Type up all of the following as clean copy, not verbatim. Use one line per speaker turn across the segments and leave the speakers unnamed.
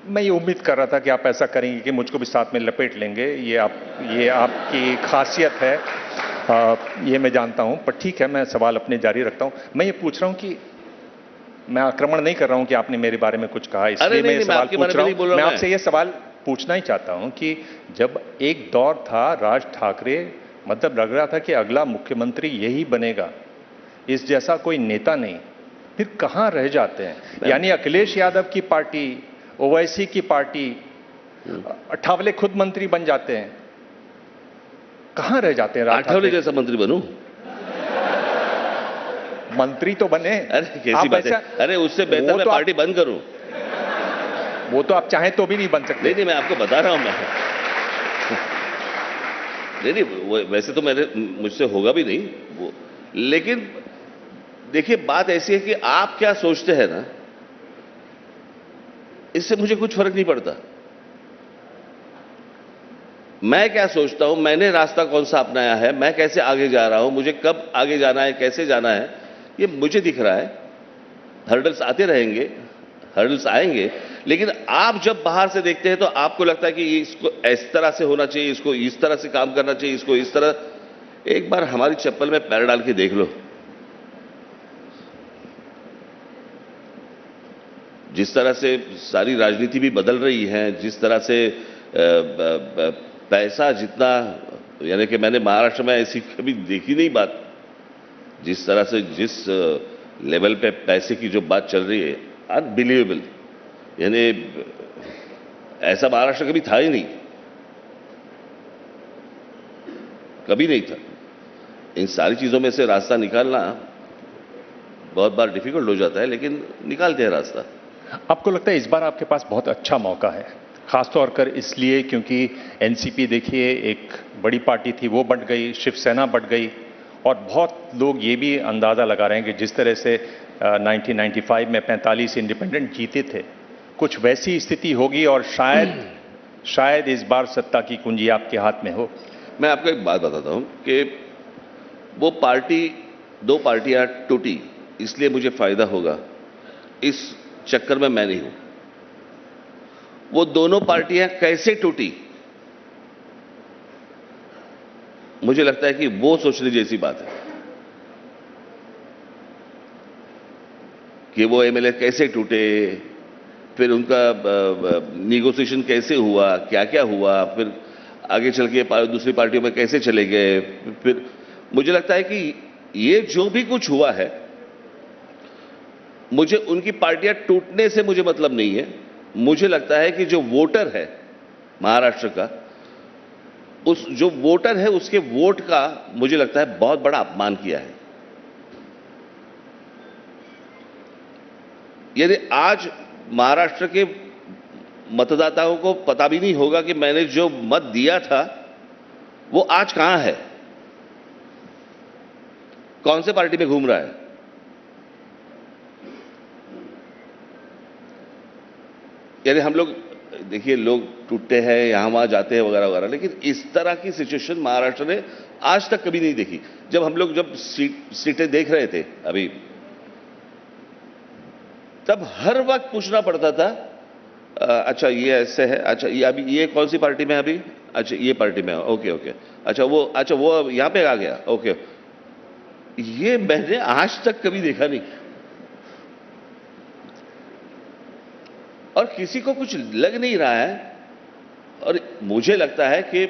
मैं ये उम्मीद कर रहा था कि आप ऐसा करेंगे कि मुझको भी साथ में लपेट लेंगे। ये आपकी खासियत है। ये मैं जानता हूं, पर ठीक है, मैं सवाल अपने जारी रखता हूं। मैं ये पूछ रहा हूं कि मैं आक्रमण नहीं कर रहा हूं कि आपने मेरे बारे में कुछ कहा, इसलिए मैं ये सवाल पूछ रहा हूं। मैं आपसे ये सवाल पूछना ही चाहता हूं कि जब एक दौर था राज ठाकरे, मतलब लग रहा था कि अगला मुख्यमंत्री यही बनेगा, इस जैसा कोई नेता नहीं, फिर कहां रह जाते हैं? यानी अखिलेश यादव की पार्टी, ओवैसी की पार्टी, अठावले खुद मंत्री बन जाते हैं, कहां रह जाते हैं?
अठावले जैसा मंत्री बनूं?
मंत्री तो बने।
अरे कैसी बात है? अरे उससे बेहतर मैं पार्टी बंद करूं।
वो तो आप चाहें तो भी नहीं बन सकते।
नहीं, मैं आपको बता रहा हूं। मैं नहीं, वैसे तो मुझसे होगा भी नहीं वो। लेकिन देखिए, बात ऐसी है कि आप क्या सोचते हैं ना, इससे मुझे कुछ फर्क नहीं पड़ता। मैं क्या सोचता हूं, मैंने रास्ता कौन सा अपनाया है, मैं कैसे आगे जा रहा हूं, मुझे कब आगे जाना है, कैसे जाना है, ये मुझे दिख रहा है। हर्डल्स आते रहेंगे, हर्डल्स आएंगे, लेकिन आप जब बाहर से देखते हैं तो आपको लगता है कि इसको इस तरह से होना चाहिए, इसको इस तरह से काम करना चाहिए, इसको इस तरह। एक बार हमारी चप्पल में पैर डाल के देख लो। जिस तरह से सारी राजनीति भी बदल रही है, जिस तरह से पैसा जितना, यानी कि मैंने महाराष्ट्र में ऐसी कभी देखी नहीं बात। जिस तरह से जिस लेवल पे पैसे की जो बात चल रही है, अनबिलीवेबल। यानी ऐसा महाराष्ट्र कभी था ही नहीं, कभी नहीं था। इन सारी चीजों में से रास्ता निकालना बहुत बार डिफिकल्ट हो जाता है, लेकिन निकालते हैं रास्ता।
आपको लगता है इस बार आपके पास बहुत अच्छा मौका है, खासतौर कर इसलिए क्योंकि एनसीपी देखिए एक बड़ी पार्टी थी, वो बंट गई, शिवसेना बंट गई, और बहुत लोग ये भी अंदाजा लगा रहे हैं कि जिस तरह से 1995 में 45 इंडिपेंडेंट जीते थे, कुछ वैसी स्थिति होगी और शायद इस बार सत्ता की कुंजी आपके हाथ में हो।
मैं आपको एक बात बताता हूं कि वो पार्टी, दो पार्टियां टूटी, इसलिए मुझे फायदा होगा, इस चक्कर में मैं नहीं हूं। वो दोनों पार्टियां कैसे टूटी, मुझे लगता है कि वो सोचने जैसी बात है कि वो एमएलए कैसे टूटे, फिर उनका निगोसिएशन कैसे हुआ, क्या क्या हुआ, फिर आगे चल के दूसरी पार्टियों में कैसे चले गए। फिर मुझे लगता है कि ये जो भी कुछ हुआ है, मुझे उनकी पार्टियां टूटने से मुझे मतलब नहीं है। मुझे लगता है कि जो वोटर है महाराष्ट्र का, उस जो वोटर है उसके वोट का मुझे लगता है बहुत बड़ा अपमान किया है। यदि आज महाराष्ट्र के मतदाताओं को पता भी नहीं होगा कि मैंने जो मत दिया था वो आज कहां है, कौन से पार्टी में घूम रहा है। यानी हम लोग देखिए, लोग टूटते हैं, यहां वहां जाते हैं वगैरह वगैरह, लेकिन इस तरह की सिचुएशन महाराष्ट्र ने आज तक कभी नहीं देखी। जब हम लोग सीटें देख रहे थे अभी, तब हर वक्त पूछना पड़ता था, अच्छा ये ऐसे है, अच्छा ये अभी ये कौन सी पार्टी में है अभी, अच्छा ये पार्टी में है, ओके ओके, अच्छा वो यहां पे आ गया, ओके। ये मैंने आज तक कभी देखा नहीं। और किसी को कुछ लग नहीं रहा है। और मुझे लगता है कि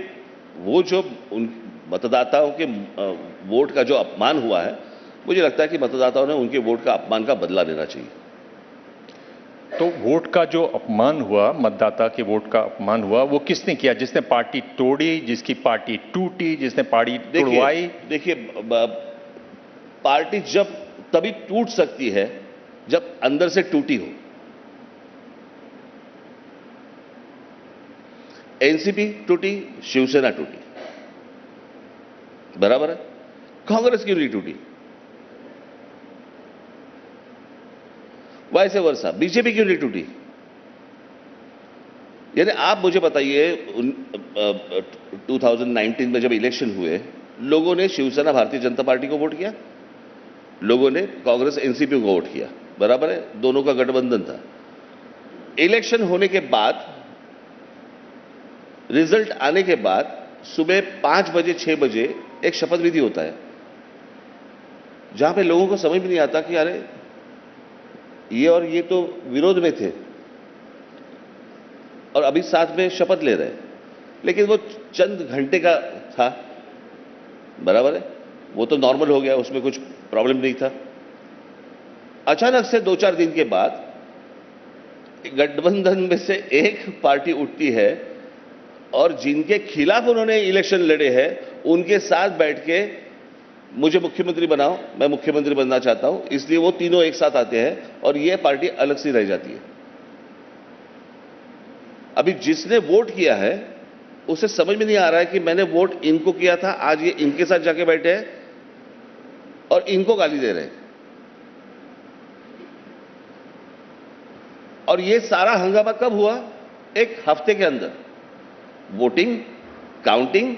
वो जो उन मतदाताओं के वोट का जो अपमान हुआ है, मुझे लगता है कि मतदाताओं ने उनके वोट का अपमान का बदला लेना चाहिए।
तो वोट का जो अपमान हुआ, मतदाता के वोट का अपमान हुआ, वो किसने किया? जिसने पार्टी तोड़ी, जिसकी पार्टी टूटी, जिसने पार्टी तोड़वाई?
देखिए, पार्टी जब तभी टूट सकती है जब अंदर से टूटी हो। एनसीपी टूटी, शिवसेना टूटी, बराबर है। कांग्रेस क्यों नहीं टूटी? वैसे वर्षा बीजेपी क्यों नहीं टूटी? यानी आप मुझे बताइए, 2019 में जब इलेक्शन हुए, लोगों ने शिवसेना भारतीय जनता पार्टी को वोट किया, लोगों ने कांग्रेस एनसीपी को वोट किया, बराबर है, दोनों का गठबंधन था। इलेक्शन होने के बाद, रिजल्ट आने के बाद सुबह 5 बजे 6 बजे एक शपथ विधि होता है, जहां पे लोगों को समझ में नहीं आता कि अरे ये और ये तो विरोध में थे और अभी साथ में शपथ ले रहे हैं, लेकिन वो चंद घंटे का था, बराबर है, वो तो नॉर्मल हो गया, उसमें कुछ प्रॉब्लम नहीं था। अचानक से 2-4 दिन के बाद गठबंधन में से एक पार्टी उठती है और जिनके खिलाफ उन्होंने इलेक्शन लड़े हैं उनके साथ बैठ के मुझे मुख्यमंत्री बनाओ, मैं मुख्यमंत्री बनना चाहता हूं, इसलिए वो तीनों एक साथ आते हैं और ये पार्टी अलग सी रह जाती है। अभी जिसने वोट किया है उसे समझ में नहीं आ रहा है कि मैंने वोट इनको किया था, आज ये इनके साथ जाके बैठे हैं और इनको गाली दे रहे हैं। और ये सारा हंगामा कब हुआ? एक हफ्ते के अंदर, वोटिंग, काउंटिंग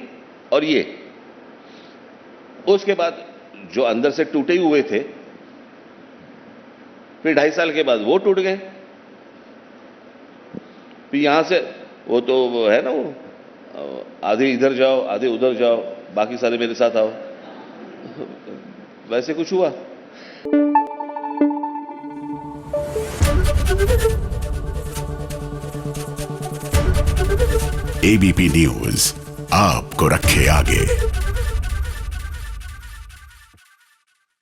और ये। उसके बाद जो अंदर से टूटे हुए थे, फिर 2.5 साल के बाद वो टूट गए। फिर यहां से वो तो है ना, वो आधे इधर जाओ आधे उधर जाओ, बाकी सारे मेरे साथ आओ, वैसे कुछ हुआ।
एबीपी न्यूज आपको रखे आगे।